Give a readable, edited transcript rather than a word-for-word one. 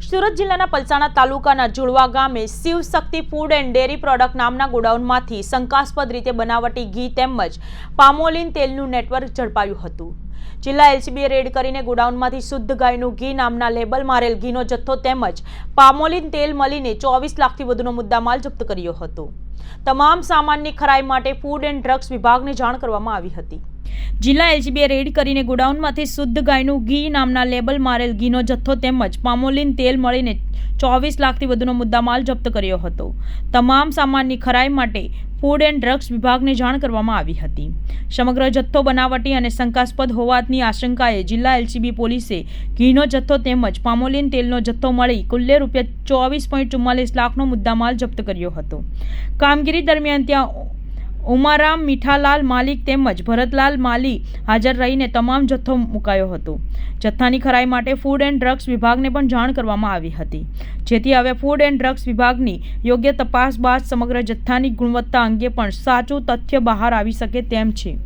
સુરત જિલ્લાના પલસાણા તાલુકાના જુડવા ગામે Shivshakti food and dairy product નામના ગોડાઉનમાંથી શંકાસ્પદ રીતે બનાવટી ઘી તેમજ પામોલીન તેલનું નેટવર્ક ઝડપાયું હતું। જિલ્લા એલસીબીએ રેડ કરીને ગોડાઉનમાંથી શુદ્ધ ગાયનું ઘી નામના લેબલ મારેલ ઘીનો જથ્થો તેમજ પામોલીન તેલ મળીને 24 લાખથી વધુનો મુદ્દામાલ જપ્ત કર્યો હતો। તમામ સામાનની ખરાઈ માટે ફૂડ એન્ડ ડ્રગ્સ વિભાગને જાણ કરવામાં આવી હતી। જિલ્લા એલસીબીએ રેડ કરીને ગોડાઉનમાંથી શુદ્ધ ગાયનું ઘી નામના લેબલ મારેલ ઘીનો જથ્થો તેમજ પામોલીન તેલ મળીને 24 લાખથી વધુનો મુદ્દામાલ જપ્ત કર્યો હતો। તમામ સામાનની ખરાઈ માટે ફૂડ એન્ડ ડ્રગ્સ વિભાગને જાણ કરવામાં આવી હતી। સમગ્ર જથ્થો બનાવટી અને શંકાસ્પદ હોવાની આશંકાએ જિલ્લા એલસીબી પોલીસે ઘીનો જથ્થો તેમજ પામોલીન તેલનો જથ્થો મળી કુલ્લે ₹24.44 લાખનો મુદ્દામાલ જપ્ત કર્યો હતો। કામગીરી દરમિયાન ત્યાં ઉમારામ મીઠાલાલ માલિક તેમજ ભરતલાલ માલી હાજર રહીને તમામ જથ્થો મુકાયો હતો। જથ્થાની ખરાઈ માટે ફૂડ એન્ડ ડ્રગ્સ વિભાગને પણ જાણ કરવામાં આવી હતી, જેથી હવે ફૂડ એન્ડ ડ્રગ્સ વિભાગની યોગ્ય તપાસ બાદ સમગ્ર જથ્થાની ગુણવત્તા અંગે પણ સાચું તથ્ય બહાર આવી શકે તેમ છે।